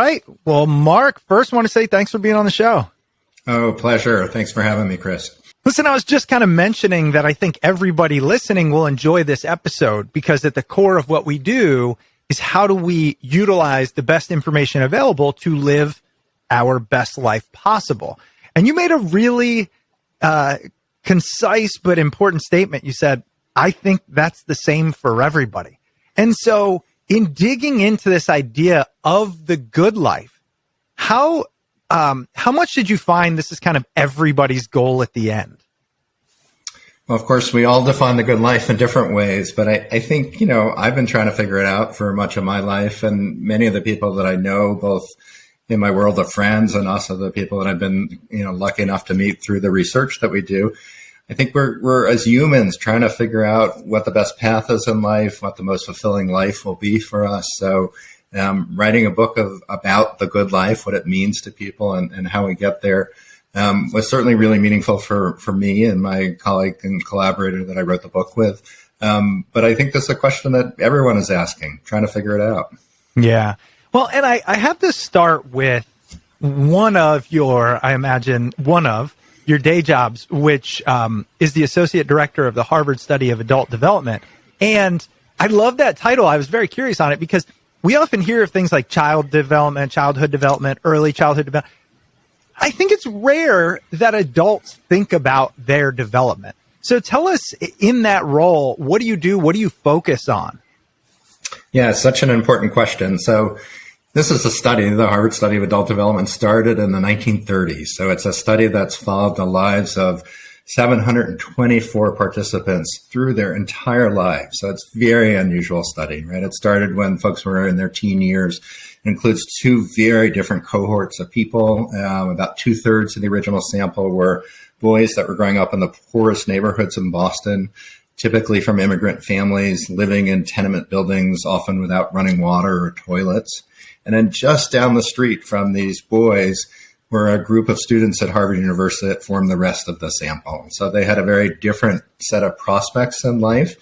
right. Well, Marc, first want to say thanks for being on the show. Oh, pleasure. Thanks for having me, Chris. Listen, I was just kind of mentioning that I think everybody listening will enjoy this episode because at the core of what we do is how do we utilize the best information available to live our best life possible. And you made a really concise but important statement. You said, I think that's the same for everybody. And so in digging into this idea of the good life, how much did you find this is kind of everybody's goal at the end? Well, of course, we all define the good life in different ways, but I think, I've been trying to figure it out for much of my life, and many of the people that I know, both in my world of friends and also the people that I've been, lucky enough to meet through the research that we do. I think we're as humans trying to figure out what the best path is in life, what the most fulfilling life will be for us. So writing a book about the good life, what it means to people and how we get there, was certainly really meaningful for me and my colleague and collaborator that I wrote the book with. But I think this is a question that everyone is asking, trying to figure it out. Yeah. Well, and I have to start with one of your day jobs, which is the Associate Director of the Harvard Study of Adult Development. And I love that title. I was very curious on it because we often hear of things like childhood development, early childhood development. I think it's rare that adults think about their development. So tell us, in that role, what do you do? What do you focus on? Yeah, it's such an important question. So this is a study, the Harvard Study of Adult Development started in the 1930s. So it's a study that's followed the lives of 724 participants through their entire lives. So it's a very unusual study, right? It started when folks were in their teen years. It includes two very different cohorts of people. About 2/3 of the original sample were boys that were growing up in the poorest neighborhoods in Boston, typically from immigrant families living in tenement buildings, often without running water or toilets. And then just down the street from these boys were a group of students at Harvard University that formed the rest of the sample. So they had a very different set of prospects in life,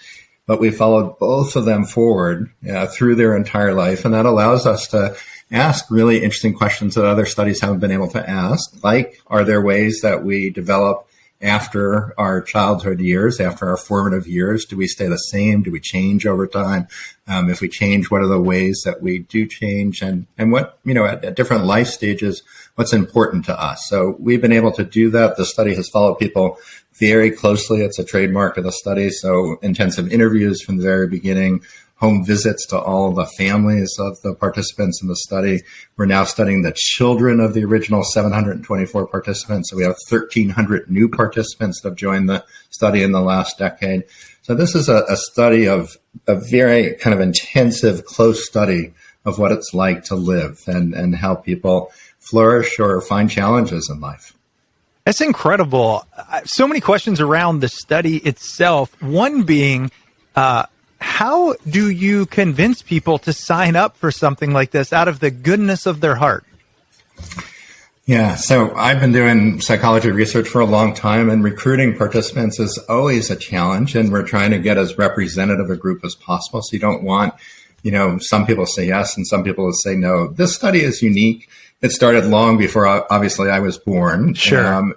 but we followed both of them forward through their entire life. And that allows us to ask really interesting questions that other studies haven't been able to ask, like, are there ways that we develop after our childhood years, after our formative years? Do we stay the same? Do we change over time? If we change, what are the ways that we do change? And what, at different life stages, what's important to us? So we've been able to do that. The study has followed people very closely. It's a trademark of the study. So intensive interviews from the very beginning, home visits to all of the families of the participants in the study. We're now studying the children of the original 724 participants. So we have 1,300 new participants that have joined the study in the last decade. So this is a study of a very kind of intensive, close study of what it's like to live and how people flourish or find challenges in life. That's incredible. So many questions around the study itself. One being, how do you convince people to sign up for something like this out of the goodness of their heart? Yeah, so I've been doing psychology research for a long time, and recruiting participants is always a challenge, and we're trying to get as representative a group as possible. So you don't want, some people say yes and some people say no. This study is unique. It started long before, obviously, I was born. Sure.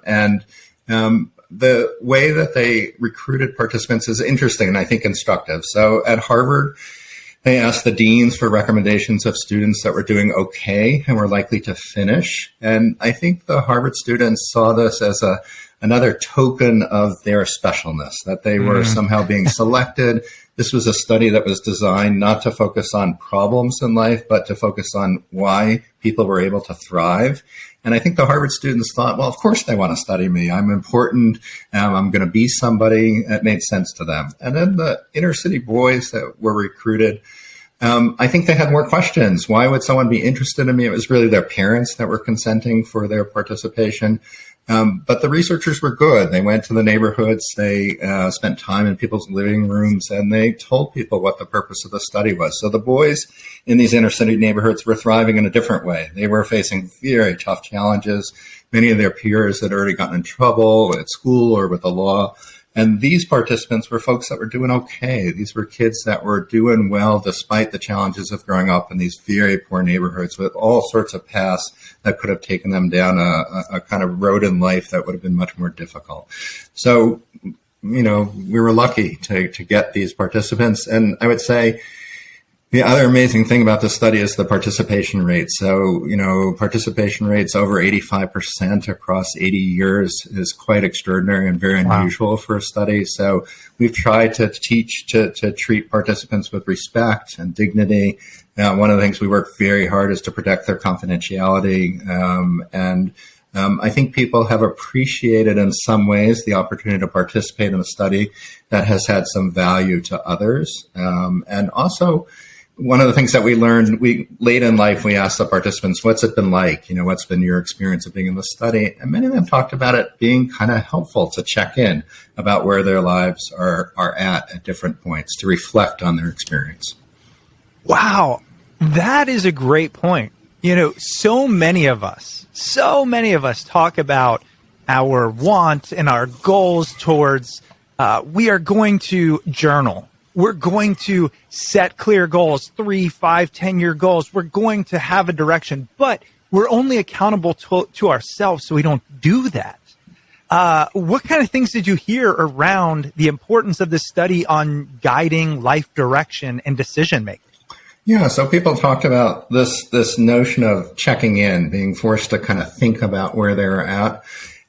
The way that they recruited participants is interesting and I think instructive. So at Harvard, they asked the deans for recommendations of students that were doing okay and were likely to finish. And I think the Harvard students saw this as another token of their specialness, that they were somehow being selected. This was a study that was designed not to focus on problems in life, but to focus on why people were able to thrive. And I think the Harvard students thought, well, of course they want to study me. I'm important. I'm going to be somebody. It made sense to them. And then the inner city boys that were recruited, I think they had more questions. Why would someone be interested in me? It was really their parents that were consenting for their participation. But the researchers were good. They went to the neighborhoods, they spent time in people's living rooms, and they told people what the purpose of the study was. So the boys in these inner city neighborhoods were thriving in a different way. They were facing very tough challenges. Many of their peers had already gotten in trouble at school or with the law. And these participants were folks that were doing okay. These were kids that were doing well despite the challenges of growing up in these very poor neighborhoods with all sorts of paths that could have taken them down a kind of road in life that would have been much more difficult. So, we were lucky to get these participants. And I would say the other amazing thing about this study is the participation rate. So, participation rates over 85% across 80 years is quite extraordinary and very unusual for a study. So we've tried to teach to treat participants with respect and dignity. One of the things we work very hard is to protect their confidentiality. I think people have appreciated in some ways the opportunity to participate in a study that has had some value to others. And also, one of the things that we learned, late in life, we asked the participants, what's it been like? What's been your experience of being in the study? And many of them talked about it being kind of helpful to check in about where their lives are at different points, to reflect on their experience. Wow, that is a great point. So many of us talk about our want and our goals towards, we are going to journal. We're going to set clear goals, 3, 5, 10-year goals. We're going to have a direction, but we're only accountable to ourselves, so we don't do that. What kind of things did you hear around the importance of this study on guiding life direction and decision making? Yeah, so people talked about this notion of checking in, being forced to kind of think about where they're at.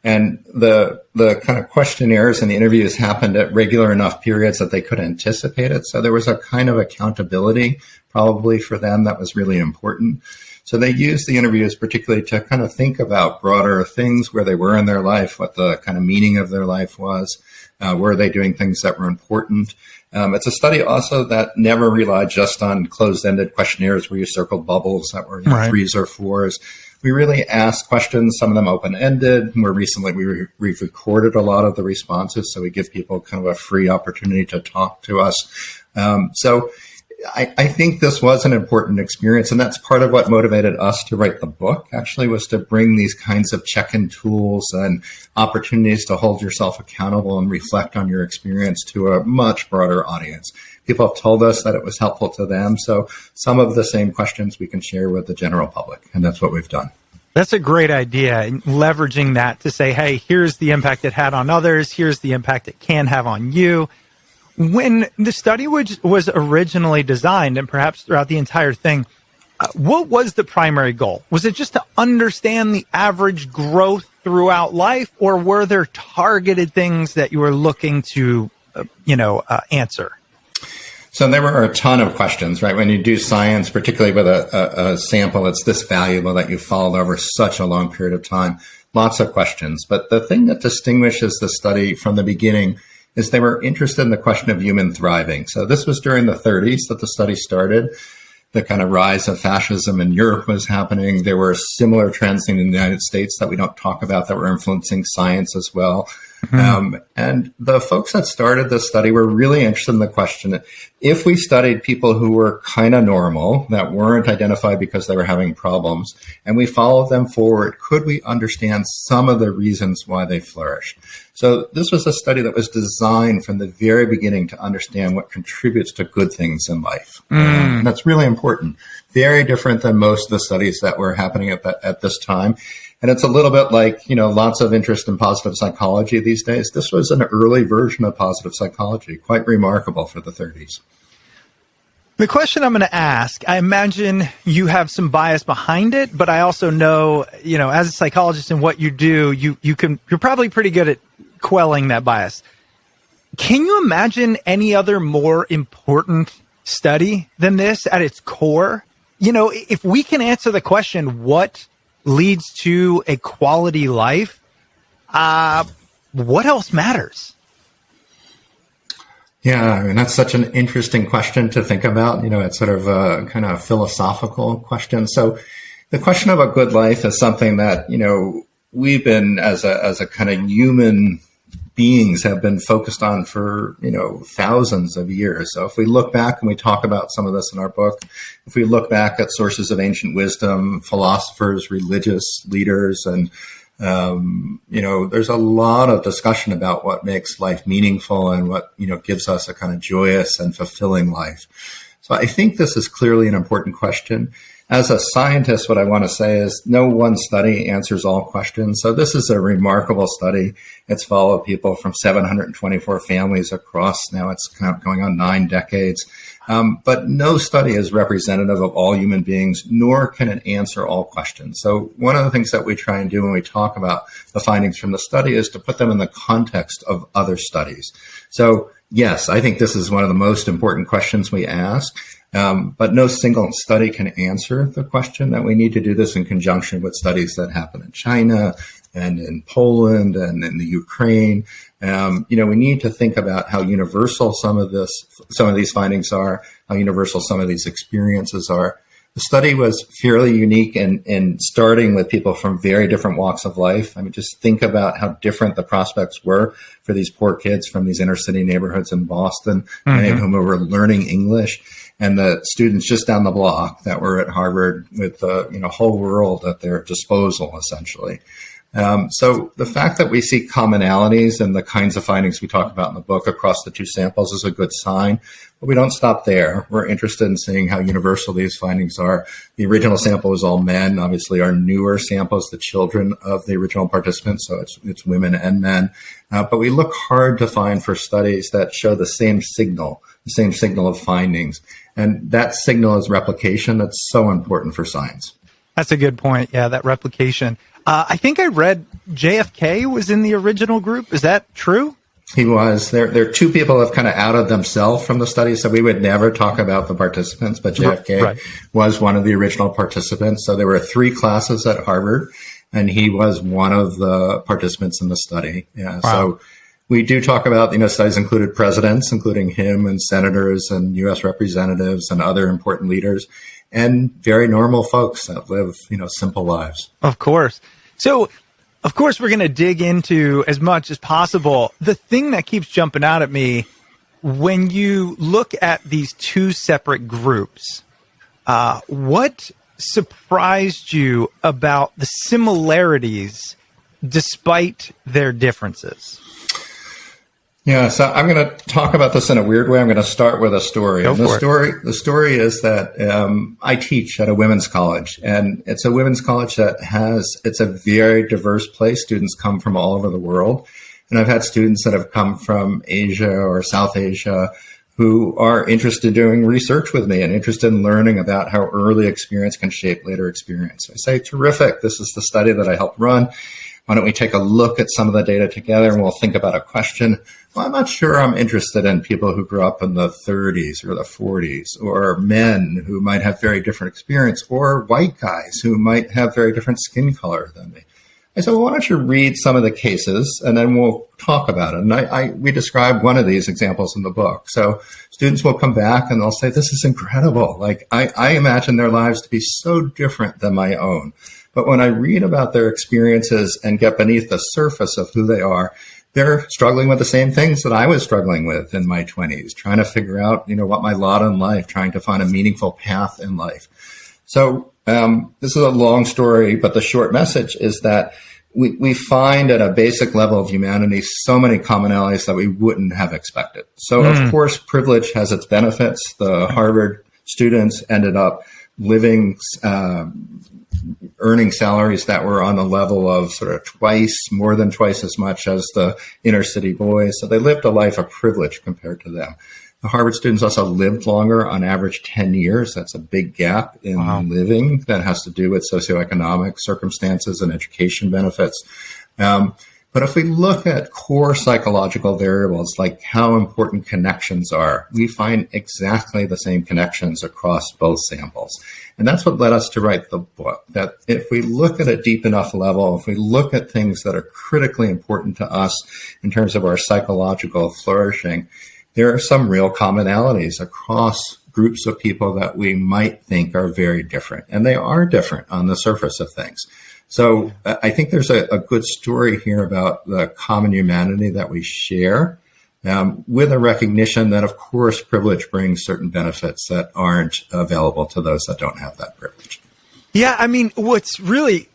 And the kind of questionnaires and the interviews happened at regular enough periods that they could anticipate it. So there was a kind of accountability probably for them that was really important. So they used the interviews particularly to kind of think about broader things, where they were in their life, what the kind of meaning of their life was, were they doing things that were important. It's a study also that never relied just on closed-ended questionnaires where you circled bubbles that were 3s or 4s. We really asked questions, some of them open-ended. More recently, we've recorded a lot of the responses, so we give people kind of a free opportunity to talk to us. So I think this was an important experience, and that's part of what motivated us to write the book, actually, was to bring these kinds of check-in tools and opportunities to hold yourself accountable and reflect on your experience to a much broader audience. People have told us that it was helpful to them, so some of the same questions we can share with the general public, and that's what we've done. That's a great idea, leveraging that to say, hey, here's the impact it had on others, here's the impact it can have on you. When the study was originally designed, and perhaps throughout the entire thing, what was the primary goal? Was it just to understand the average growth throughout life, or were there targeted things that you were looking to, answer? So there were a ton of questions, right? When you do science, particularly with a sample that's this valuable that you followed over such a long period of time, lots of questions. But the thing that distinguishes the study from the beginning is they were interested in the question of human thriving. So this was during the 30s that the study started. The kind of rise of fascism in Europe was happening. There were similar trends in the United States that we don't talk about that were influencing science as well. Mm-hmm. And the folks that started this study were really interested in the question, if we studied people who were kind of normal, that weren't identified because they were having problems, and we followed them forward, could we understand some of the reasons why they flourished? So this was a study that was designed from the very beginning to understand what contributes to good things in life. And that's really important. Very different than most of the studies that were happening at this time. And it's a little bit like, lots of interest in positive psychology these days. This was an early version of positive psychology, quite remarkable for the 30s. The question I'm going to ask, I imagine you have some bias behind it, but I also know, as a psychologist and what you do, you're probably pretty good at quelling that bias. Can you imagine any other more important study than this at its core? If we can answer the question, what leads to a quality life, what else matters? Yeah, that's such an interesting question to think about. It's sort of a kind of philosophical question. So the question of a good life is something that, we've been as a kind of human beings have been focused on for, thousands of years. So if we look back, and we talk about some of this in our book, if we look back at sources of ancient wisdom, philosophers, religious leaders, and There's a lot of discussion about what makes life meaningful and what, gives us a kind of joyous and fulfilling life. So I think this is clearly an important question. As a scientist, what I want to say is no one study answers all questions. So this is a remarkable study. It's followed people from 724 families across. Now it's going on 9 decades. But no study is representative of all human beings, nor can it answer all questions. So one of the things that we try and do when we talk about the findings from the study is to put them in the context of other studies. So yes, I think this is one of the most important questions we ask. But no single study can answer the question, that we need to do this in conjunction with studies that happen in China and in Poland and in the Ukraine. We need to think about how universal some of these findings are, how universal some of these experiences are. The study was fairly unique in starting with people from very different walks of life. I mean, just think about how different the prospects were for these poor kids from these inner city neighborhoods in Boston, many of whom were learning English, and the students just down the block that were at Harvard with the whole world at their disposal, essentially. So the fact that we see commonalities in the kinds of findings we talk about in the book across the 2 samples is a good sign, but we don't stop there. We're interested in seeing how universal these findings are. The original sample was all men. Obviously, our newer sample is the children of the original participants, so it's women and men. But we look hard to find for studies that show the same signal of findings. And that signal is replication. That's so important for science. That's a good point. Yeah, that replication. I think I read JFK was in the original group. Is that true? He was. There are 2 people who have kind of outed themselves from the study, so we would never talk about the participants, but JFK was one of the original participants. So there were 3 classes at Harvard, and he was one of the participants in the study. Yeah. Wow. So we do talk about, studies included presidents, including him, and senators and U.S. representatives and other important leaders, and very normal folks that live, simple lives. Of course. So, of course, we're going to dig into as much as possible. The thing that keeps jumping out at me, when you look at these 2 separate groups, what surprised you about the similarities despite their differences? Yeah, so I'm going to talk about this in a weird way. I'm going to start with a story. The story is that I teach at a women's college, and it's a women's college it's a very diverse place. Students come from all over the world. And I've had students that have come from Asia or South Asia who are interested in doing research with me and interested in learning about how early experience can shape later experience. I say, terrific. This is the study that I helped run. Why don't we take a look at some of the data together, and we'll think about a question. Well, I'm not sure I'm interested in people who grew up in the 30s or the 40s, or men who might have very different experience, or white guys who might have very different skin color than me. I said, well, why don't you read some of the cases, and then we'll talk about it. And we describe one of these examples in the book. So students will come back and they'll say, this is incredible. Like, I imagine their lives to be so different than my own. But when I read about their experiences and get beneath the surface of who they are, they're struggling with the same things that I was struggling with in my 20s, trying to figure out, what my lot in life, trying to find a meaningful path in life. So this is a long story, but the short message is that we find at a basic level of humanity so many commonalities that we wouldn't have expected. So, of course, privilege has its benefits. The Harvard students ended up earning salaries that were on the level of sort of more than twice as much as the inner city boys. So they lived a life of privilege compared to them. The Harvard students also lived longer, on average 10 years. That's a big gap in living that has to do with socioeconomic circumstances and education benefits. But if we look at core psychological variables, like how important connections are, we find exactly the same connections across both samples. And that's what led us to write the book, that if we look at a deep enough level, if we look at things that are critically important to us in terms of our psychological flourishing, there are some real commonalities across groups of people that we might think are very different. And they are different on the surface of things. So I think there's a good story here about the common humanity that we share, with a recognition that, of course, privilege brings certain benefits that aren't available to those that don't have that privilege. Yeah, I mean, what's really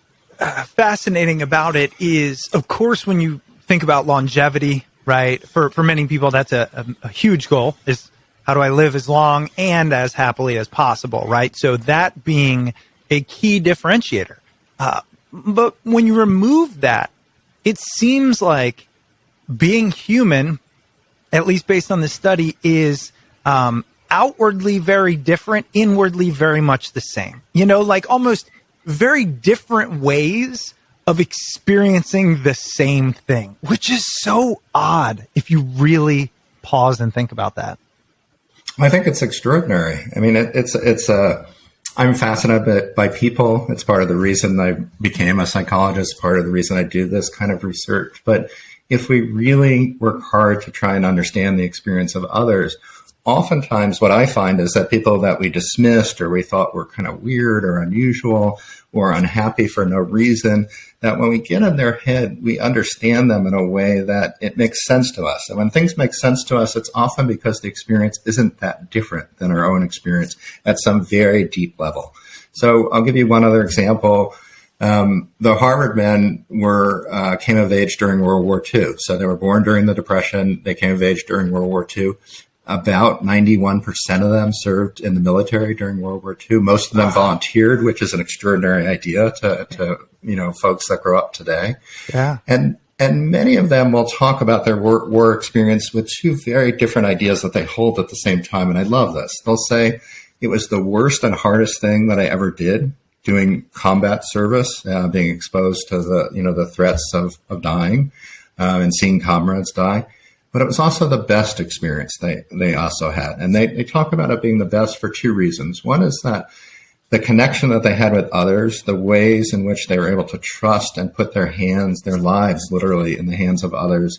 fascinating about it is, of course, when you think about longevity, right? For many people, that's a huge goal, is how do I live as long and as happily as possible, right? So that being a key differentiator. But when you remove that, it seems like being human, at least based on the study, is outwardly very different, inwardly very much the same. You know, like almost very different ways of experiencing the same thing, which is so odd if you really pause and think about that. I think it's extraordinary. I mean, I'm fascinated by people. It's part of the reason I became a psychologist, part of the reason I do this kind of research. But if we really work hard to try and understand the experience of others, oftentimes what I find is that people that we dismissed or we thought were kind of weird or unusual or unhappy for no reason, that when we get in their head, we understand them in a way that it makes sense to us. And when things make sense to us, it's often because the experience isn't that different than our own experience at some very deep level. So I'll give you one other example. The Harvard men came of age during World War II. So they were born during the Depression. They came of age during World War II. About 91% of them served in the military during World War II. Most of them volunteered, which is an extraordinary idea to folks that grow up today. Yeah. And many of them will talk about their war experience with two very different ideas that they hold at the same time. And I love this. They'll say, it was the worst and hardest thing that I ever did, doing combat service, being exposed to the threats of dying and seeing comrades die. But it was also the best experience they also had. And they talk about it being the best for two reasons. One is that the connection that they had with others, the ways in which they were able to trust and put their lives literally in the hands of others,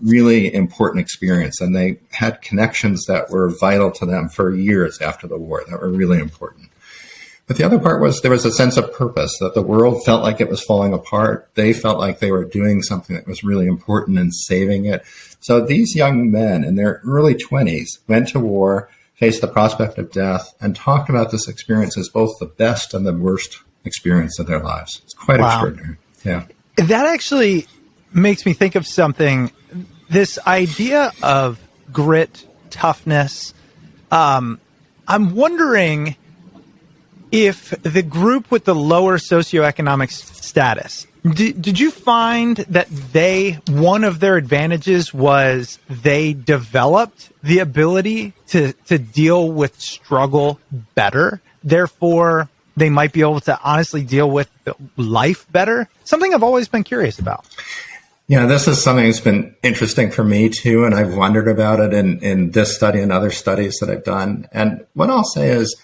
really important experience. And they had connections that were vital to them for years after the war that were really important. But the other part was there was a sense of purpose, that the world felt like it was falling apart. They felt like they were doing something that was really important and saving it. So these young men in their early 20s went to war, faced the prospect of death, and talked about this experience as both the best and the worst experience of their lives. It's quite extraordinary. Yeah. That actually makes me think of something, this idea of grit, toughness. I'm wondering if the group with the lower socioeconomic status, did you find that one of their advantages was they developed the ability to deal with struggle better? Therefore, they might be able to honestly deal with life better? Something I've always been curious about. Yeah, this is something that's been interesting for me too, and I've wondered about it in this study and other studies that I've done. And what I'll say is,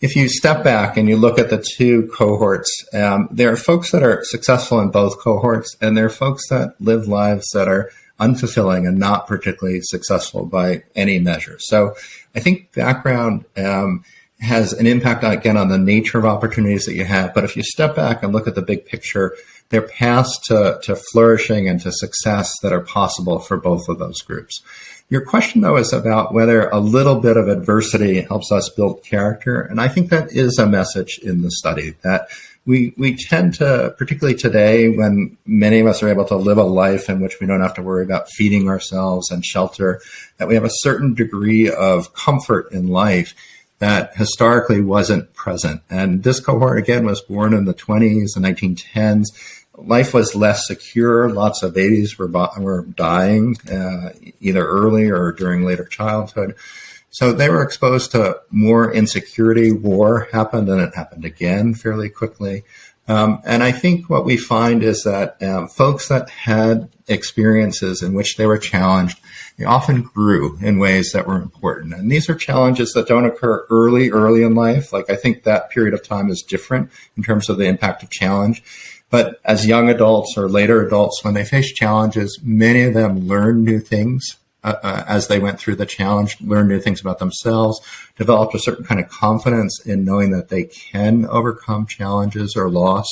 if you step back and you look at the two cohorts, there are folks that are successful in both cohorts, and there are folks that live lives that are unfulfilling and not particularly successful by any measure. So I think background has an impact, again, on the nature of opportunities that you have. But if you step back and look at the big picture, there are paths to flourishing and to success that are possible for both of those groups. Your question, though, is about whether a little bit of adversity helps us build character. And I think that is a message in the study, that we tend to, particularly today, when many of us are able to live a life in which we don't have to worry about feeding ourselves and shelter, that we have a certain degree of comfort in life that historically wasn't present. And this cohort, again, was born in the 20s and 1910s. Life was less secure. Lots of babies were dying either early or during later childhood. So they were exposed to more insecurity. War happened, and it happened again fairly quickly. And I think what we find is that folks that had experiences in which they were challenged, they often grew in ways that were important. And these are challenges that don't occur early in life. Like, I think that period of time is different in terms of the impact of challenge. But as young adults or later adults, when they face challenges, many of them learn new things as they went through the challenge, learn new things about themselves, developed a certain kind of confidence in knowing that they can overcome challenges or loss.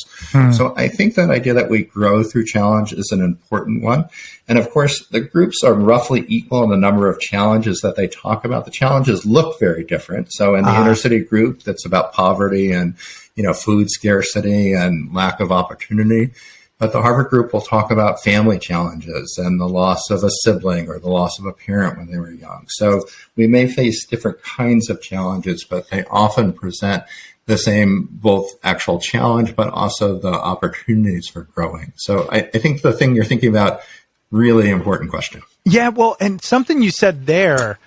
So I think that idea that we grow through challenge is an important one. And of course, the groups are roughly equal in the number of challenges that they talk about. The challenges look very different. So in the inner city group, that's about poverty and food scarcity and lack of opportunity. But the Harvard group will talk about family challenges and the loss of a sibling or the loss of a parent when they were young. So we may face different kinds of challenges, but they often present the same both actual challenge, but also the opportunities for growing. So I think the thing you're thinking about, really important question. Yeah, well, and something you said there,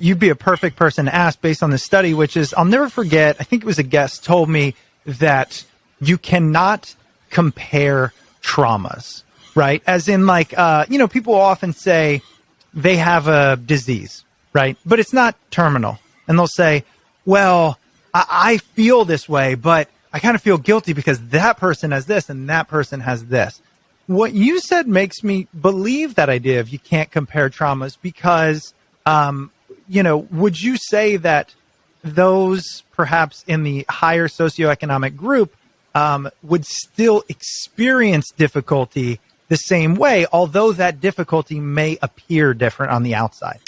you'd be a perfect person to ask based on this study, which is, I'll never forget, I think it was a guest told me that you cannot compare traumas, right? As in people often say they have a disease, right? But it's not terminal. And they'll say, well, I feel this way, but I kind of feel guilty because that person has this and that person has this. What you said makes me believe that idea of you can't compare traumas because, would you say that those perhaps in the higher socioeconomic group would still experience difficulty the same way, although that difficulty may appear different on the outside?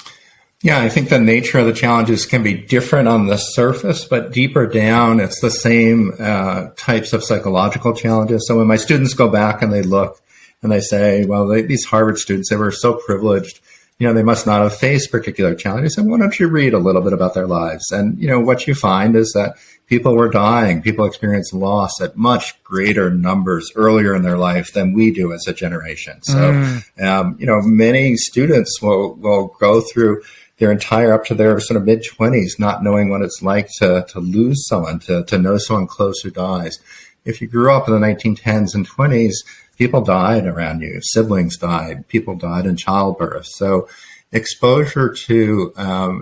Yeah, I think the nature of the challenges can be different on the surface, but deeper down, it's the same types of psychological challenges. So when my students go back and they look and they say, well, these Harvard students, they were so privileged, they must not have faced particular challenges. And why don't you read a little bit about their lives? And, what you find is that people were dying. People experienced loss at much greater numbers earlier in their life than we do as a generation. So, many students will go through their entire up to their sort of mid-20s not knowing what it's like to lose someone, to know someone close who dies. If you grew up in the 1910s and 20s, people died around you. Siblings died. People died in childbirth. So exposure to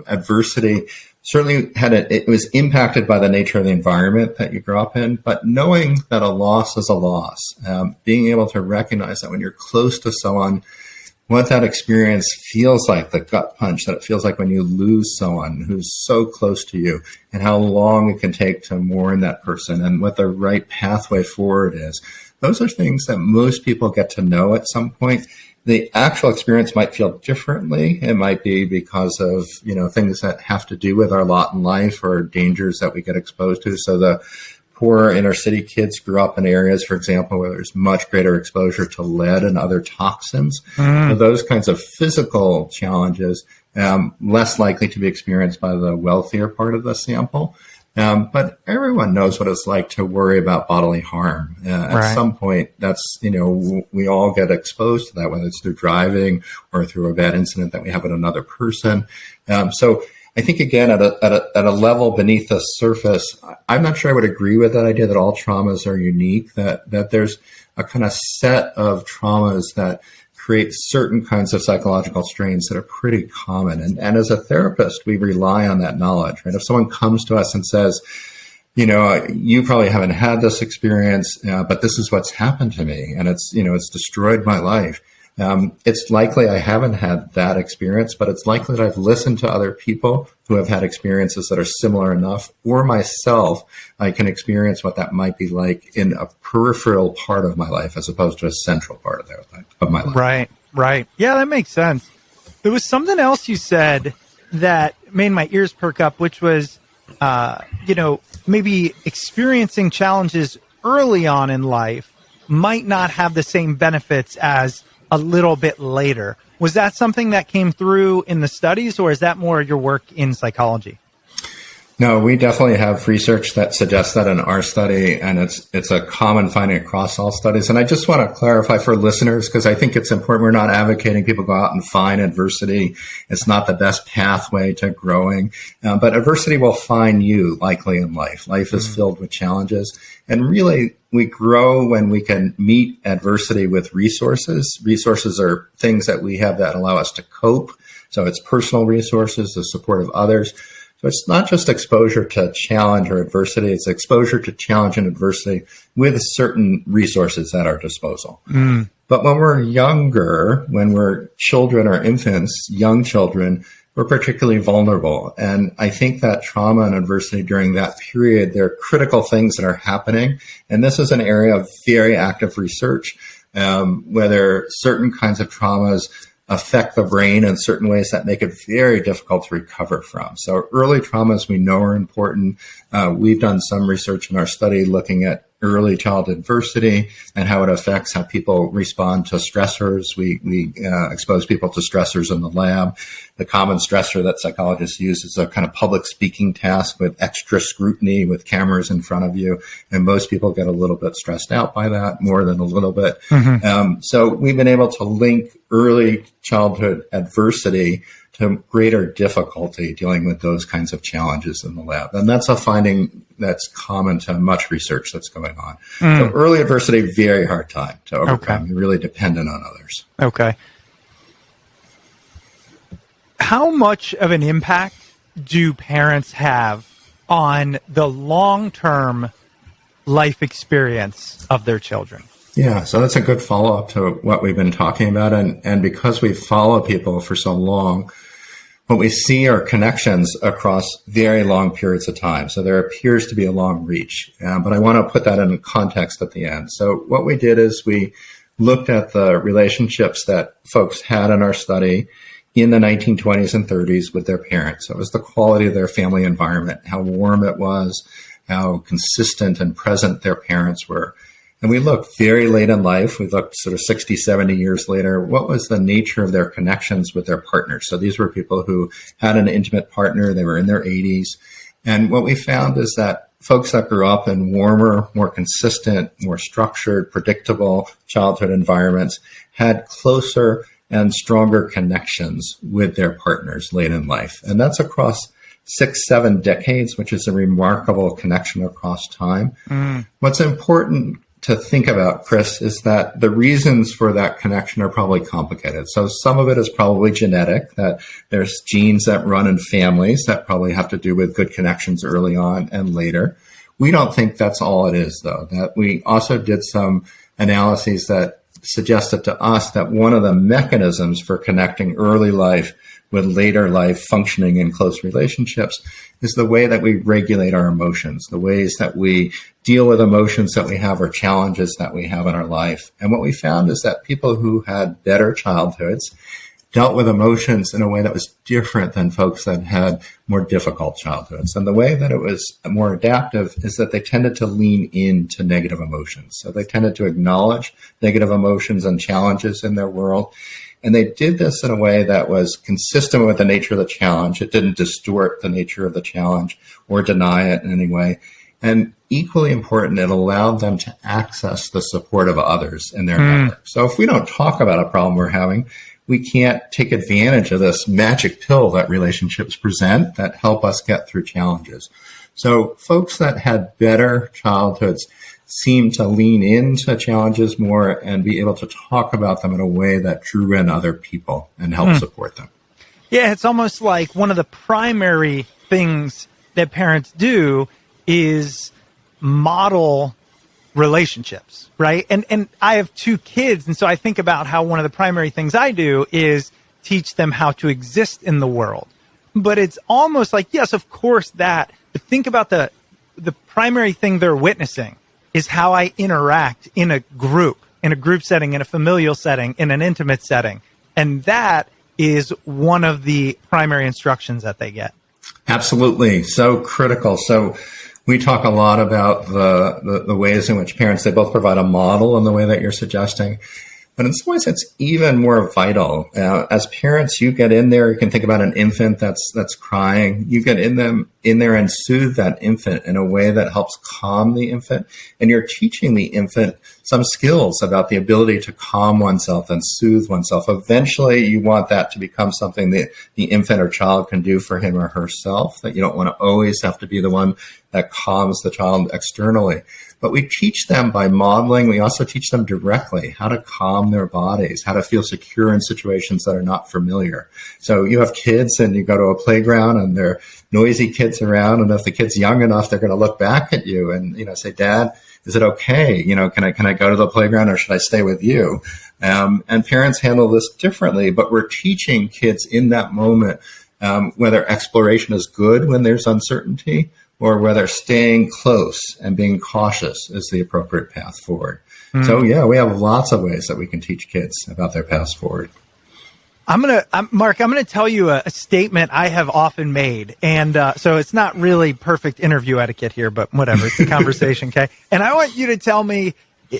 adversity certainly it was impacted by the nature of the environment that you grew up in, but knowing that a loss is a loss, being able to recognize that when you're close to someone, what that experience feels like, the gut punch that it feels like when you lose someone who's so close to you, and how long it can take to mourn that person and what the right pathway forward is. Those are things that most people get to know at some point. The actual experience might feel differently. It might be because of, things that have to do with our lot in life or dangers that we get exposed to. So the poor inner city kids grew up in areas, for example, where there's much greater exposure to lead and other toxins. So those kinds of physical challenges, less likely to be experienced by the wealthier part of the sample. But everyone knows what it's like to worry about bodily harm. At some point, that's, we all get exposed to that, whether it's through driving or through a bad incident that we have with another person. So I think, again, at a level beneath the surface, I'm not sure I would agree with that idea that all traumas are unique, that there's a kind of set of traumas that create certain kinds of psychological strains that are pretty common. And as a therapist, we rely on that knowledge, right? If someone comes to us and says, you probably haven't had this experience, but this is what's happened to me, and it's destroyed my life. It's likely I haven't had that experience, but it's likely that I've listened to other people who have had experiences that are similar enough, or myself, I can experience what that might be like in a peripheral part of my life as opposed to a central part of my life. Right. Yeah, that makes sense. There was something else you said that made my ears perk up, which was, maybe experiencing challenges early on in life might not have the same benefits as a little bit later. Was that something that came through in the studies, or is that more your work in psychology? No, we definitely have research that suggests that in our study, and it's a common finding across all studies. And I just want to clarify for listeners, because I think it's important. We're not advocating people go out and find adversity. It's not the best pathway to growing, but adversity will find you likely in life. Life is filled with challenges, and really we grow when we can meet adversity with resources. Resources are things that we have that allow us to cope. So it's personal resources, the support of others. So it's not just exposure to challenge or adversity, it's exposure to challenge and adversity with certain resources at our disposal. But when we're younger, when we're children or infants, young children, we're particularly vulnerable. And I think that trauma and adversity during that period, there are critical things that are happening. And this is an area of very active research, whether certain kinds of traumas affect the brain in certain ways that make it very difficult to recover from. So early traumas we know are important. We've done some research in our study looking at early childhood adversity and how it affects how people respond to stressors. We expose people to stressors in the lab. The common stressor that psychologists use is a kind of public speaking task with extra scrutiny with cameras in front of you. And most people get a little bit stressed out by that, more than a little bit. So we've been able to link early childhood adversity to greater difficulty dealing with those kinds of challenges in the lab. And that's a finding that's common to much research that's going on. So early adversity, very hard time to overcome. Okay. You're really dependent on others. Okay. How much of an impact do parents have on the long-term life experience of their children? Yeah, so that's a good follow-up to what we've been talking about. And because we follow people for so long, what we see are connections across very long periods of time. So there appears to be a long reach, but I want to put that in context at the end. So what we did is we looked at the relationships that folks had in our study in the 1920s and 30s with their parents. So it was the quality of their family environment, how warm it was, how consistent and present their parents were. And we looked very late in life. We looked sort of 60, 70 years later. What was the nature of their connections with their partners? So these were people who had an intimate partner. They were in their 80s. And what we found is that folks that grew up in warmer, more consistent, more structured, predictable childhood environments had closer and stronger connections with their partners late in life. And that's across 6-7 decades, which is a remarkable connection across time. What's important to think about, Chris, is that the reasons for that connection are probably complicated. So some of it is probably genetic, that there's genes that run in families that probably have to do with good connections early on and later. We don't think that's all it is, though. That we also did some analyses that suggested to us that one of the mechanisms for connecting early life with later life functioning in close relationships is the way that we regulate our emotions, the ways that we deal with emotions that we have or challenges that we have in our life. And what we found is that people who had better childhoods dealt with emotions in a way that was different than folks that had more difficult childhoods. And the way that it was more adaptive is that they tended to lean into negative emotions. So they tended to acknowledge negative emotions and challenges in their world. And they did this in a way that was consistent with the nature of the challenge. It didn't distort the nature of the challenge or deny it in any way. And equally important, it allowed them to access the support of others in their network. So if we don't talk about a problem we're having, we can't take advantage of this magic pill that relationships present that help us get through challenges. So folks that had better childhoods seem to lean into challenges more and be able to talk about them in a way that drew in other people and helped support them. Yeah, it's almost like one of the primary things that parents do is model relationships, right? And I have 2 kids, and so I think about how one of the primary things I do is teach them how to exist in the world. But it's almost like, yes, of course that, but think about the primary thing they're witnessing is how I interact in a group setting, in a familial setting, in an intimate setting. And that is one of the primary instructions that they get. Absolutely. So critical. So we talk a lot about the ways in which parents, they both provide a model in the way that you're suggesting. But in some ways, it's even more vital. As parents, you get in there, you can think about an infant that's crying. You get in there and soothe that infant in a way that helps calm the infant. And you're teaching the infant some skills about the ability to calm oneself and soothe oneself. Eventually, you want that to become something that the infant or child can do for him or herself, that you don't want to always have to be the one that calms the child externally. But we teach them by modeling. We also teach them directly how to calm their bodies, how to feel secure in situations that are not familiar. So you have kids and you go to a playground and there are noisy kids around. And if the kid's young enough, they're going to look back at you and, say, Dad, is it okay? Can I go to the playground or should I stay with you? And parents handle this differently, but we're teaching kids in that moment whether exploration is good when there's uncertainty, or whether staying close and being cautious is the appropriate path forward. So, yeah, we have lots of ways that we can teach kids about their paths forward. Mark, I'm gonna tell you a statement I have often made, and so it's not really perfect interview etiquette here, but whatever, it's a conversation, okay? And I want you to tell me,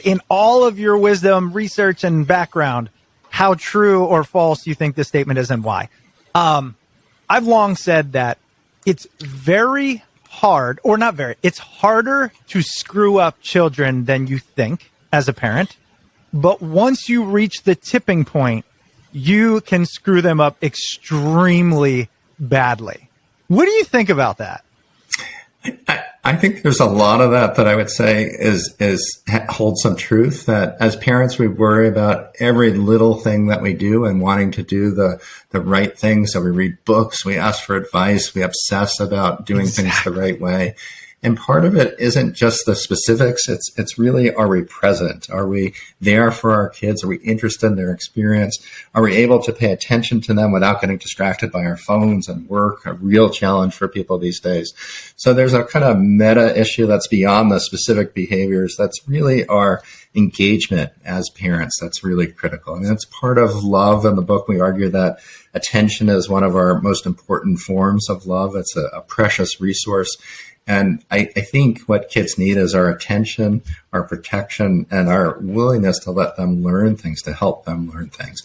in all of your wisdom, research, and background, how true or false you think this statement is and why. I've long said that it's very hard, or not very, it's harder to screw up children than you think as a parent, but once you reach the tipping point, you can screw them up extremely badly. What do you think about that? I think there's a lot of that I would say holds some truth, that as parents, we worry about every little thing that we do and wanting to do the right thing. So we read books, we ask for advice, we obsess about doing things the right way. And part of it isn't just the specifics. It's really, are we present? Are we there for our kids? Are we interested in their experience? Are we able to pay attention to them without getting distracted by our phones and work? A real challenge for people these days. So there's a kind of meta issue that's beyond the specific behaviors. That's really our engagement as parents. That's really critical. And it's part of love. In the book, we argue that attention is one of our most important forms of love. It's a precious resource. And I think what kids need is our attention, our protection, and our willingness to let them learn things, to help them learn things.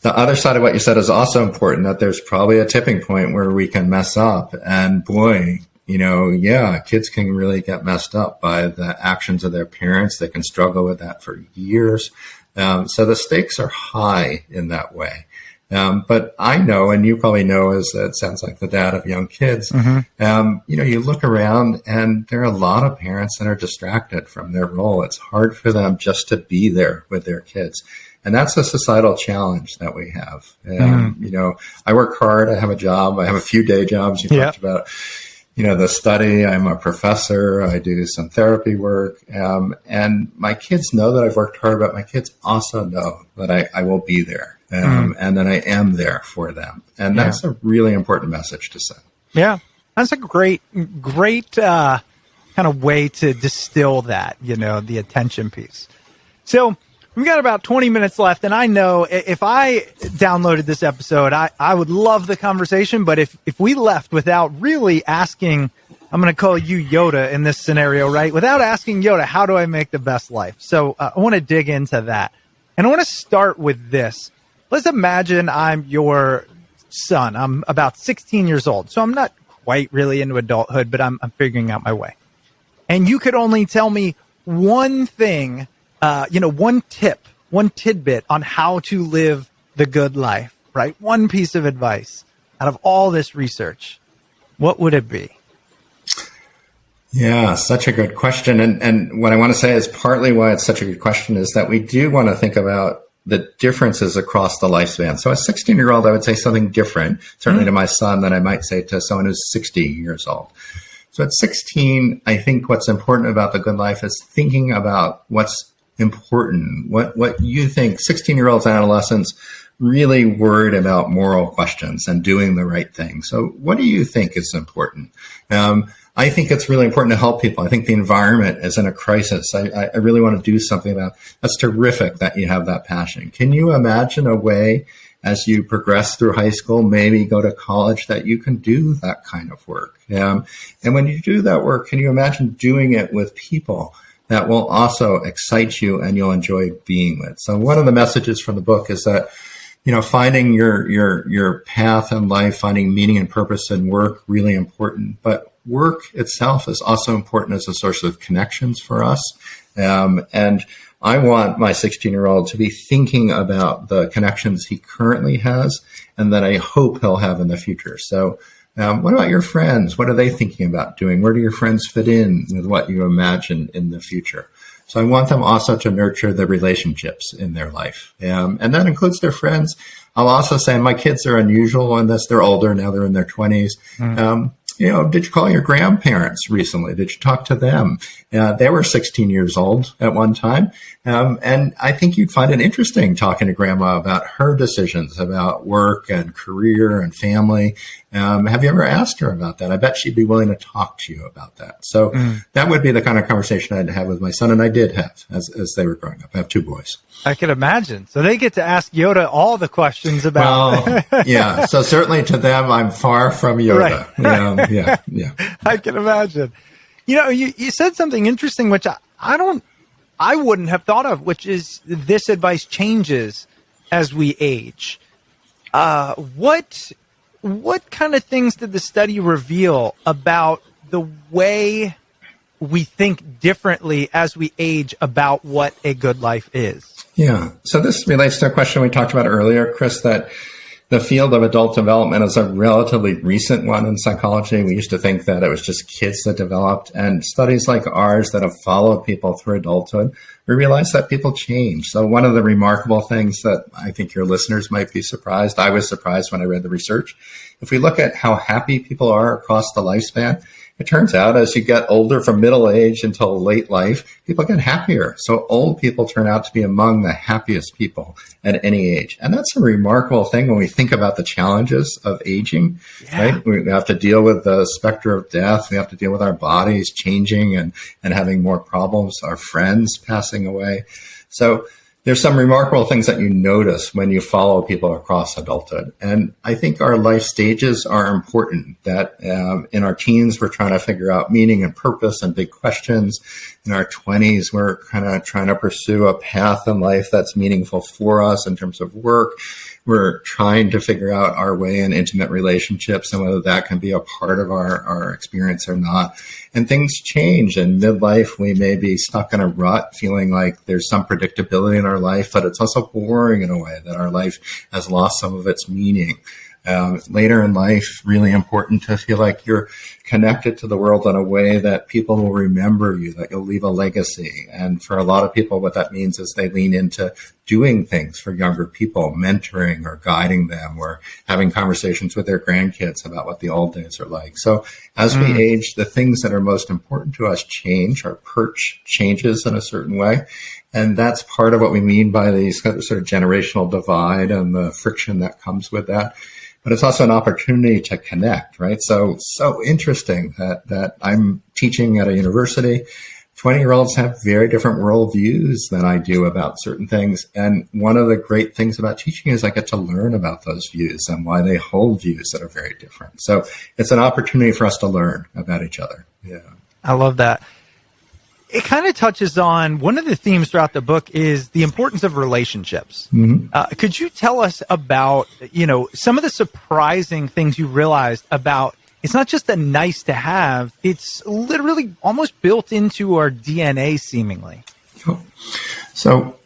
The other side of what you said is also important, that there's probably a tipping point where we can mess up. And boy, kids can really get messed up by the actions of their parents. They can struggle with that for years. So the stakes are high in that way. But I know, and you probably know, as it sounds like the dad of young kids, you look around and there are a lot of parents that are distracted from their role. It's hard for them just to be there with their kids. And that's a societal challenge that we have. I work hard. I have a job. I have a few day jobs. You talked about, the study. I'm a professor. I do some therapy work. And my kids know that I've worked hard, but my kids also know that I will be there. And then I am there for them. And that's a really important message to send. Yeah. That's a great kind of way to distill that, the attention piece. So we've got about 20 minutes left. And I know if I downloaded this episode, I would love the conversation. But if we left without really asking, I'm going to call you Yoda in this scenario, right? Without asking Yoda, how do I make the best life? So I want to dig into that. And I want to start with this. Let's imagine I'm your son. I'm about 16 years old. So I'm not quite really into adulthood, but I'm figuring out my way. And you could only tell me one thing, one tip, one tidbit on how to live the good life, right? One piece of advice out of all this research. What would it be? Yeah, such a good question. And what I want to say is partly why it's such a good question is that we do want to think about the differences across the lifespan. So a 16-year-old, I would say something different, certainly to my son, than I might say to someone who's 60 years old. So at 16, I think what's important about the good life is thinking about what's important, what you think 16-year-olds and adolescents really worried about moral questions and doing the right thing. So what do you think is important? I think it's really important to help people. I think the environment is in a crisis. I really want to do something about it. That's terrific that you have that passion. Can you imagine a way as you progress through high school, maybe go to college, that you can do that kind of work? And when you do that work, can you imagine doing it with people that will also excite you and you'll enjoy being with? So one of the messages from the book is that finding your path in life, finding meaning and purpose in work, really important. But work itself is also important as a source of connections for us. And I want my 16-year-old to be thinking about the connections he currently has and that I hope he'll have in the future. So what about your friends? What are they thinking about doing? Where do your friends fit in with what you imagine in the future? So I want them also to nurture the relationships in their life. And that includes their friends. I'll also say my kids are unusual in this. They're older now. They're in their 20s. did you call your grandparents recently? Did you talk to them? They were 16 years old at one time. And I think you'd find it interesting talking to grandma about her decisions about work and career and family. Have you ever asked her about that? I bet she'd be willing to talk to you about that. So that would be the kind of conversation I'd have with my son, and I did have as they were growing up. I have two boys. I can imagine. So they get to ask Yoda all the questions about. Well, yeah. So certainly to them, I'm far from Yoda. Right. Yeah. I can imagine. You said something interesting, which I wouldn't have thought of, which is this advice changes as we age. What kind of things did the study reveal about the way we think differently as we age about what a good life is? Yeah. So this relates to a question we talked about earlier, Chris, that the field of adult development is a relatively recent one in psychology. We used to think that it was just kids that developed, and studies like ours that have followed people through adulthood, we realize that people change. So one of the remarkable things that I think your listeners might be surprised, I was surprised when I read the research. If we look at how happy people are across the lifespan, it turns out as you get older from middle age until late life, people get happier. So old people turn out to be among the happiest people at any age. And that's a remarkable thing when we think about the challenges of aging, right? We have to deal with the specter of death. We have to deal with our bodies changing and having more problems, our friends passing away. So there's some remarkable things that you notice when you follow people across adulthood. And I think our life stages are important, that in our teens, we're trying to figure out meaning and purpose and big questions. In our 20s, we're kind of trying to pursue a path in life that's meaningful for us in terms of work. We're trying to figure out our way in intimate relationships and whether that can be a part of our experience or not. And things change. In midlife, we may be stuck in a rut, feeling like there's some predictability in our life, but it's also boring in a way that our life has lost some of its meaning. Later in life, really important to feel like you're connected to the world in a way that people will remember you, that you'll leave a legacy. And for a lot of people, what that means is they lean into doing things for younger people, mentoring or guiding them, or having conversations with their grandkids about what the old days are like. So as we age, the things that are most important to us change. Our perch changes in a certain way. And that's part of what we mean by these sort of generational divide and the friction that comes with that. But it's also an opportunity to connect, right? So interesting that I'm teaching at a university. 20-year-olds have very different worldviews than I do about certain things. And one of the great things about teaching is I get to learn about those views and why they hold views that are very different. So it's an opportunity for us to learn about each other. Yeah. I love that. It kind of touches on one of the themes throughout the book is the importance of relationships. Could you tell us about, some of the surprising things you realized about it's not just a nice to have, it's literally almost built into our DNA seemingly. So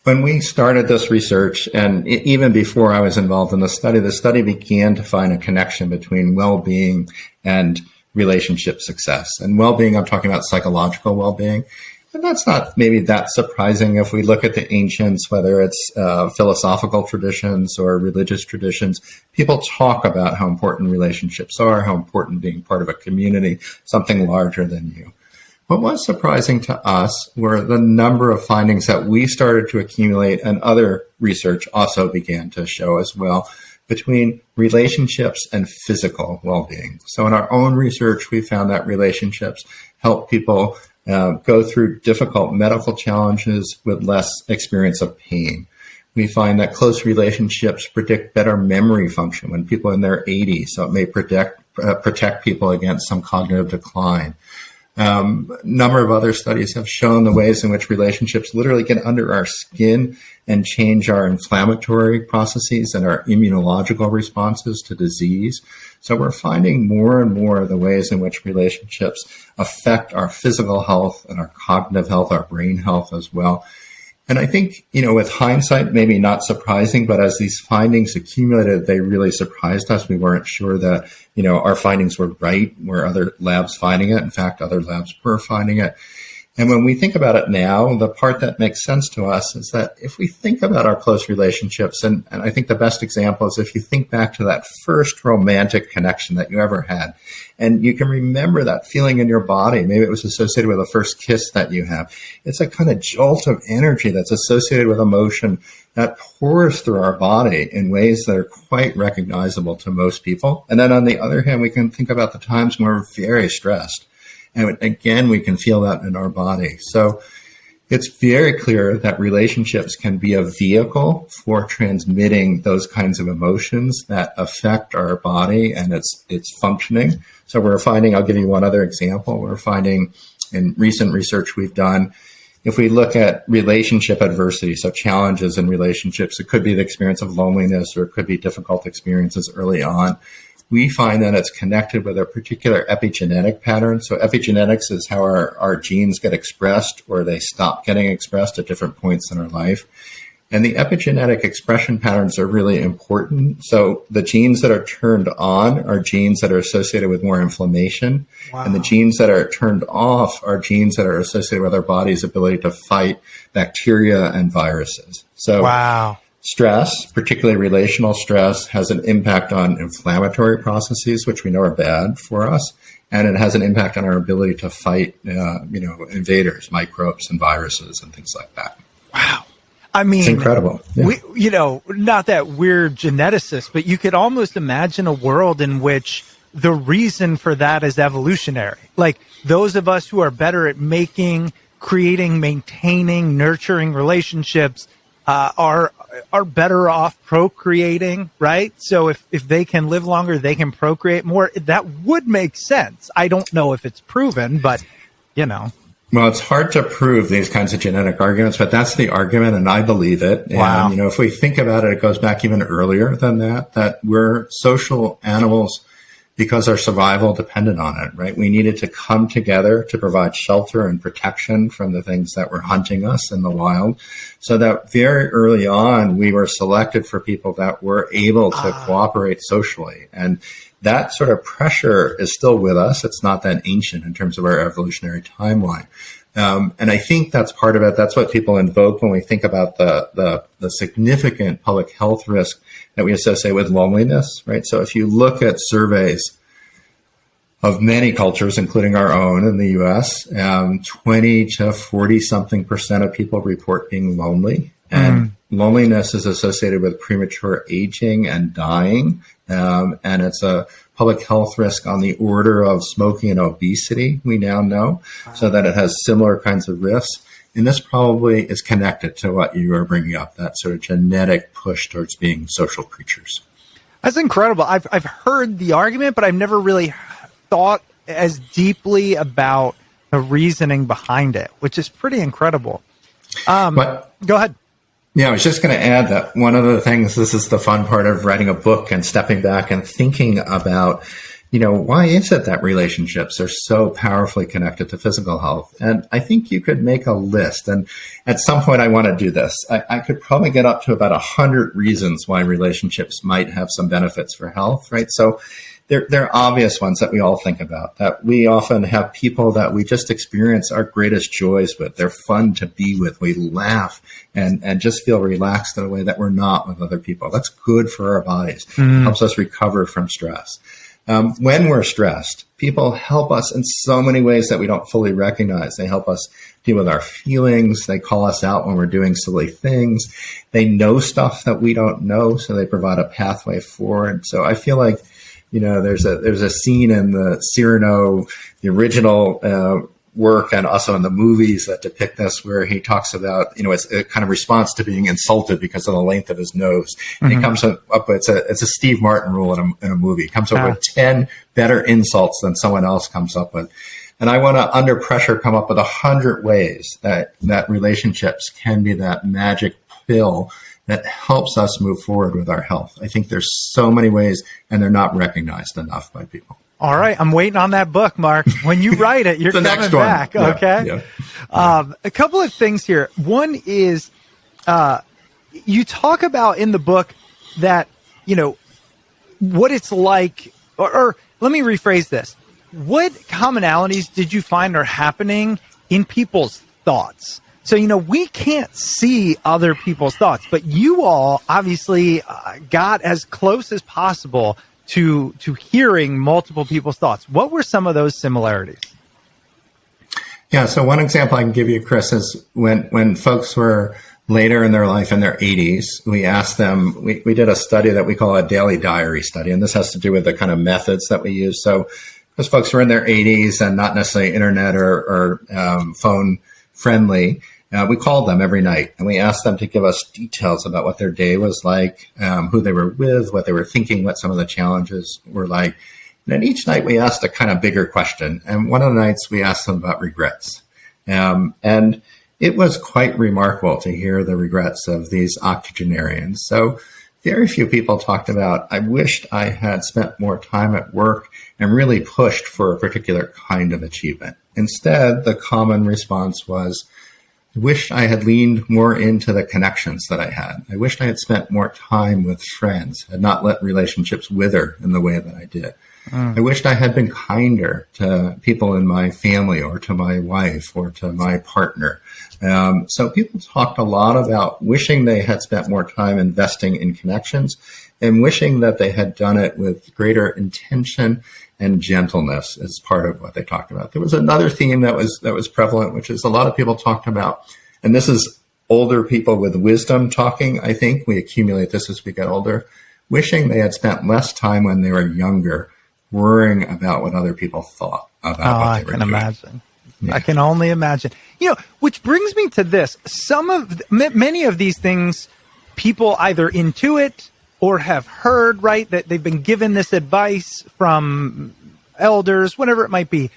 when we started this research, and even before I was involved in the study began to find a connection between well-being and relationship success. And well-being, I'm talking about psychological well-being. And that's not maybe that surprising if we look at the ancients, whether it's philosophical traditions or religious traditions. People talk about how important relationships are, how important being part of a community, something larger than you. What was surprising to us were the number of findings that we started to accumulate and other research also began to show as well, between relationships and physical well-being. So in our own research, we found that relationships help people go through difficult medical challenges with less experience of pain. We find that close relationships predict better memory function when people are in their 80s, so it may protect people against some cognitive decline. Number of other studies have shown the ways in which relationships literally get under our skin and change our inflammatory processes and our immunological responses to disease. So we're finding more and more the ways in which relationships affect our physical health and our cognitive health, our brain health as well. And I think, with hindsight, maybe not surprising, but as these findings accumulated, they really surprised us. We weren't sure that, our findings were right. Were other labs finding it? In fact, other labs were finding it. And when we think about it now, the part that makes sense to us is that if we think about our close relationships, and I think the best example is if you think back to that first romantic connection that you ever had, and you can remember that feeling in your body. Maybe it was associated with the first kiss that you have. It's a kind of jolt of energy that's associated with emotion that pours through our body in ways that are quite recognizable to most people. And then on the other hand, we can think about the times when we're very stressed. And again, we can feel that in our body. So it's very clear that relationships can be a vehicle for transmitting those kinds of emotions that affect our body and its functioning. So we're finding, I'll give you one other example. We're finding in recent research we've done, if we look at relationship adversity, so challenges in relationships, it could be the experience of loneliness or it could be difficult experiences early on. We find that it's connected with a particular epigenetic pattern. So epigenetics is how our genes get expressed or they stop getting expressed at different points in our life. And the epigenetic expression patterns are really important. So the genes that are turned on are genes that are associated with more inflammation. Wow. And the genes that are turned off are genes that are associated with our body's ability to fight bacteria and viruses. So wow. Stress, particularly relational stress, has an impact on inflammatory processes, which we know are bad for us. And it has an impact on our ability to fight, invaders, microbes and viruses and things like that. Wow. I mean, it's incredible. Yeah. Not that we're geneticists, but you could almost imagine a world in which the reason for that is evolutionary. Like those of us who are better at creating, maintaining, nurturing relationships are better off procreating, right? So if they can live longer, they can procreate more. That would make sense. I don't know if it's proven, but Well, it's hard to prove these kinds of genetic arguments, but that's the argument, and I believe it. Wow. And, if we think about it, it goes back even earlier than that we're social animals because our survival depended on it, right? We needed to come together to provide shelter and protection from the things that were hunting us in the wild. So that very early on, we were selected for people that were able to cooperate socially. And that sort of pressure is still with us. It's not that ancient in terms of our evolutionary timeline. And I think that's part of it. That's what people invoke when we think about the significant public health risk that we associate with loneliness, right? So if you look at surveys of many cultures, including our own in the U.S., 20 to 40-something% of people report being lonely. And loneliness is associated with premature aging and dying. And it's a public health risk on the order of smoking and obesity, we now know, so that it has similar kinds of risks. And this probably is connected to what you are bringing up, that sort of genetic push towards being social creatures. That's incredible. I've heard the argument, but I've never really thought as deeply about the reasoning behind it, which is pretty incredible. Go ahead. Yeah, I was just going to add that one of the things, this is the fun part of writing a book and stepping back and thinking about, why is it that relationships are so powerfully connected to physical health? And I think you could make a list. And at some point I want to do this. I could probably get up to about 100 reasons why relationships might have some benefits for health, right? So there are obvious ones that we all think about, that we often have people that we just experience our greatest joys with. They're fun to be with. We laugh and just feel relaxed in a way that we're not with other people. That's good for our bodies. It helps us recover from stress. When we're stressed, people help us in so many ways that we don't fully recognize. They help us deal with our feelings. They call us out when we're doing silly things. They know stuff that we don't know, so they provide a pathway forward. So I feel like, there's a scene in the Cyrano, the original work, and also in the movies that depict this, where he talks about, it's a kind of response to being insulted because of the length of his nose. And he comes up, it's a Steve Martin rule in a movie. He comes up with 10 better insults than someone else comes up with. And I want to, under pressure, come up with 100 ways that relationships can be that magic pill that helps us move forward with our health. I think there's so many ways, and they're not recognized enough by people. All right. I'm waiting on that book, Mark. When you write it, you're the coming next back. One. Okay. Yeah. A couple of things here. One is, you talk about in the book that, what it's like, or let me rephrase this. What commonalities did you find are happening in people's thoughts. So, we can't see other people's thoughts, but you all obviously got as close as possible to hearing multiple people's thoughts. What were some of those similarities? Yeah, so one example I can give you, Chris, is when folks were later in their life, in their 80s, we asked them, we did a study that we call a daily diary study, and this has to do with the kind of methods that we use. So because folks were in their 80s and not necessarily internet or phone friendly, we called them every night and we asked them to give us details about what their day was like, who they were with, what they were thinking, what some of the challenges were like. And then each night we asked a kind of bigger question. And one of the nights we asked them about regrets. And it was quite remarkable to hear the regrets of these octogenarians. So very few people talked about, I wished I had spent more time at work and really pushed for a particular kind of achievement. Instead, the common response was, I wished I had leaned more into the connections that I had. I wished I had spent more time with friends, had not let relationships wither in the way that I did. I wished I had been kinder to people in my family or to my wife or to my partner. So people talked a lot about wishing they had spent more time investing in connections and wishing that they had done it with greater intention and gentleness as part of what they talked about. There was another theme that was prevalent, which is a lot of people talked about, and this is older people with wisdom talking, I think. We accumulate this as we get older, wishing they had spent less time when they were younger worrying about what other people thought about what they were doing. Imagine. Yeah. I can only imagine. Which brings me to this. Many of these things, people either intuit or have heard, right? That they've been given this advice from elders, whatever it might be.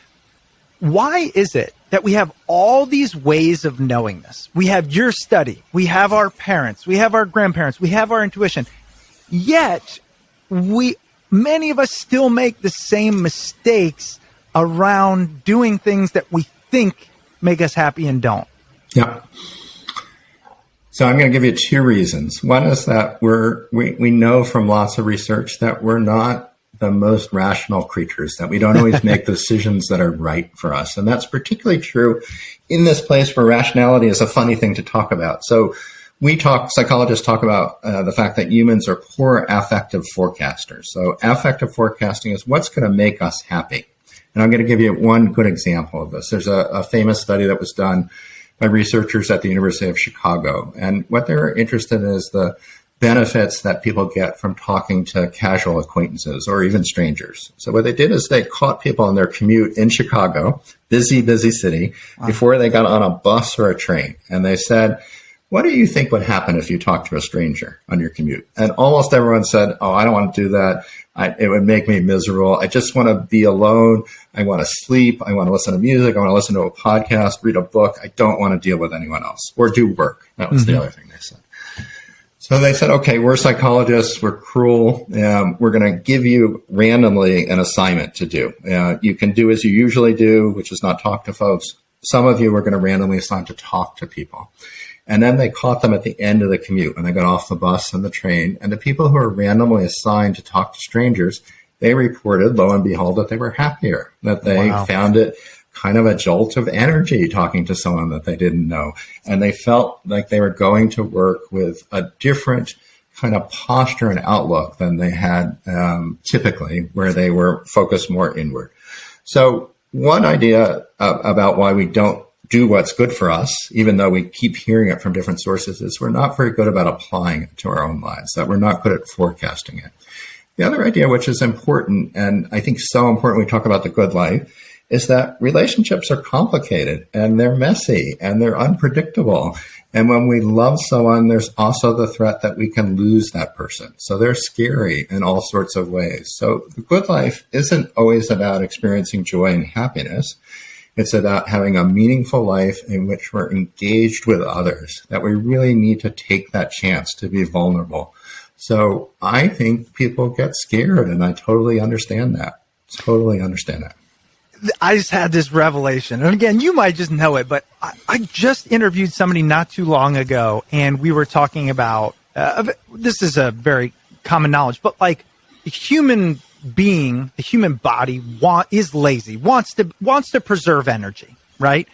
Why is it that we have all these ways of knowing this? We have your study. We have our parents. We have our grandparents. We have our intuition. Yet, many of us still make the same mistakes around doing things that we think make us happy and don't. Yeah. So I'm going to give you two reasons. One is that we know from lots of research that we're not the most rational creatures, that we don't always make the decisions that are right for us. And that's particularly true in this place where rationality is a funny thing to talk about. So psychologists talk about the fact that humans are poor affective forecasters. So affective forecasting is what's going to make us happy. And I'm going to give you one good example of this. There's a famous study that was done by researchers at the University of Chicago. And what they're interested in is the benefits that people get from talking to casual acquaintances or even strangers. So what they did is they caught people on their commute in Chicago, busy city, before they got on a bus or a train. And they said, what do you think would happen if you talked to a stranger on your commute? And almost everyone said, I don't want to do that. It would make me miserable. I just want to be alone. I want to sleep. I want to listen to music. I want to listen to a podcast, read a book. I don't want to deal with anyone else or do work. That was the other thing they said. So they said, okay, we're psychologists. We're cruel. We're going to give you randomly an assignment to do. You can do as you usually do, which is not talk to folks. Some of you are going to randomly assign to talk to people. And then they caught them at the end of the commute when they got off the bus and the train. And the people who were randomly assigned to talk to strangers, they reported, lo and behold, that they were happier, that they found it kind of a jolt of energy talking to someone that they didn't know. And they felt like they were going to work with a different kind of posture and outlook than they had typically, where they were focused more inward. So one idea about why we don't do what's good for us, even though we keep hearing it from different sources, is we're not very good about applying it to our own lives, that we're not good at forecasting it. The other idea, which is important, and I think so important when we talk about the good life, is that relationships are complicated and they're messy and they're unpredictable. And when we love someone, there's also the threat that we can lose that person. So they're scary in all sorts of ways. So the good life isn't always about experiencing joy and happiness. It's about having a meaningful life in which we're engaged with others, that we really need to take that chance to be vulnerable. So I think people get scared, and I totally understand that. I just had this revelation. And again, you might just know it, but I just interviewed somebody not too long ago, and we were talking about, this is a very common knowledge, but like the human body is lazy, wants to preserve energy, right?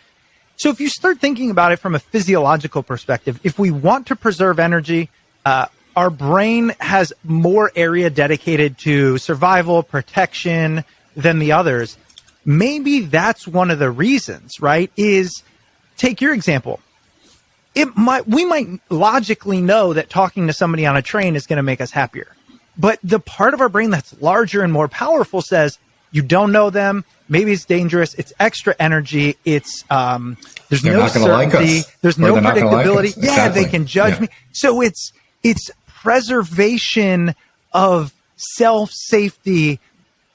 So if you start thinking about it from a physiological perspective, if we want to preserve energy, our brain has more area dedicated to survival, protection than the others. Maybe that's one of the reasons, right? Is take your example. We might logically know that talking to somebody on a train is going to make us happier. But the part of our brain that's larger and more powerful says, you don't know them. Maybe it's dangerous. It's extra energy. It's there's they're no not gonna like certainty. us. There's Or no they're not gonna like predictability. us. Yeah, Exactly. they can judge me. So it's preservation of self-safety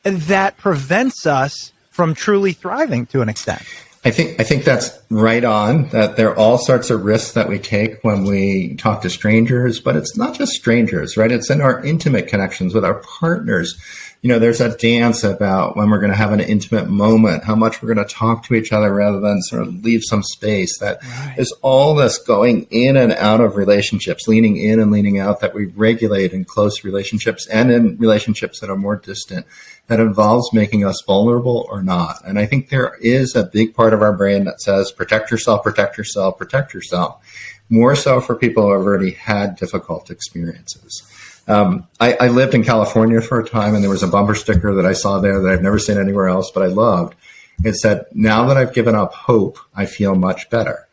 that prevents us from truly thriving to an extent. I think that's right on, that there are all sorts of risks that we take when we talk to strangers, but it's not just strangers, right? It's in our intimate connections with our partners. You know, there's a dance about when we're going to have an intimate moment, how much we're going to talk to each other rather than sort of leave some space. That there's all this going in and out of relationships, leaning in and leaning out, that we regulate in close relationships and in relationships that are more distant, that involves making us vulnerable or not. And I think there is a big part of our brain that says, protect yourself, protect yourself, protect yourself. More so for people who have already had difficult experiences. I lived in California for a time, and there was a bumper sticker that I saw there that I've never seen anywhere else, but I loved. It said, now that I've given up hope, I feel much better.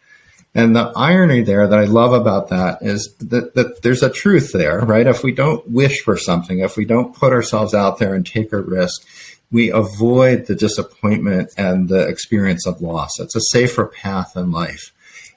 And the irony there that I love about that is that there's a truth there, right? If we don't wish for something, if we don't put ourselves out there and take a risk, we avoid the disappointment and the experience of loss. It's a safer path in life.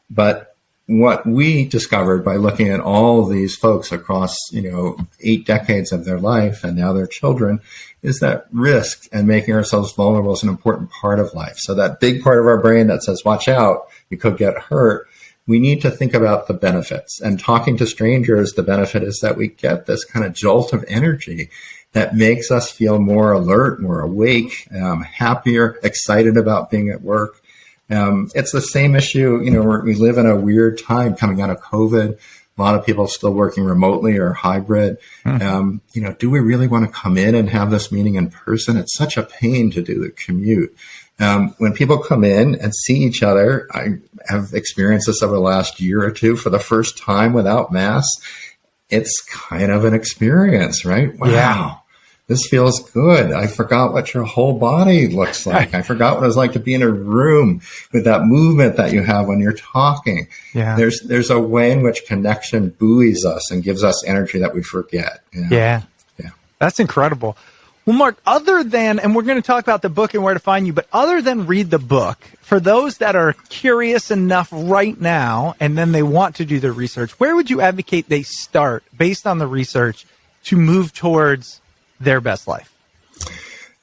But what we discovered by looking at all of these folks across, 8 decades of their life and now their children, is that risk and making ourselves vulnerable is an important part of life. So that big part of our brain that says, watch out, you could get hurt. We need to think about the benefits. And talking to strangers, the benefit is that we get this kind of jolt of energy that makes us feel more alert, more awake, happier, excited about being at work. It's the same issue, we live in a weird time coming out of COVID. A lot of people still working remotely or hybrid. Do we really want to come in and have this meeting in person? It's such a pain to do the commute. When people come in and see each other, I have experienced this over the last year or two for the first time without masks. It's kind of an experience, right? Wow. Yeah. This feels good. I forgot what your whole body looks like. I forgot what it was like to be in a room with that movement that you have when you're talking. Yeah. There's a way in which connection buoys us and gives us energy that we forget. Yeah. That's incredible. Well, Marc, other than, and we're going to talk about the book and where to find you, but other than read the book, for those that are curious enough right now and then they want to do their research, where would you advocate they start based on the research to move towards their best life?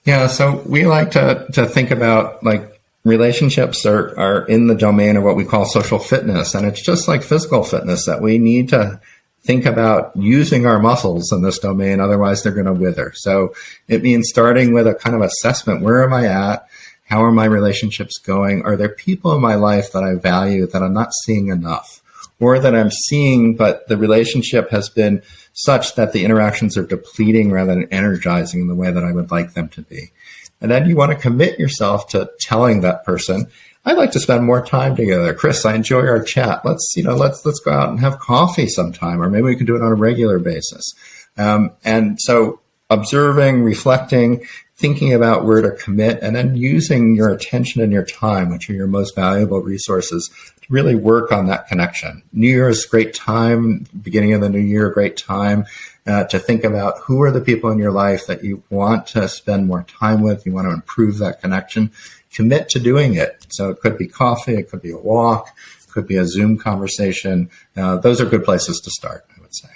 Yeah, so we like to think about, like, relationships are in the domain of what we call social fitness. And it's just like physical fitness, that we need to think about using our muscles in this domain. Otherwise, they're going to wither. So it means starting with a kind of assessment. Where am I at? How are my relationships going? Are there people in my life that I value that I'm not seeing enough? Or that I'm seeing, but the relationship has been such that the interactions are depleting rather than energizing in the way that I would like them to be. And then you want to commit yourself to telling that person, I'd like to spend more time together. Chris, I enjoy our chat. Let's go out and have coffee sometime, or maybe we can do it on a regular basis. And so observing, reflecting, thinking about where to commit, and then using your attention and your time, which are your most valuable resources, to really work on that connection. New Year's, great time. Beginning of the new year, great time to think about who are the people in your life that you want to spend more time with. You want to improve that connection. Commit to doing it. So it could be coffee, it could be a walk, it could be a Zoom conversation. Those are good places to start, I would say.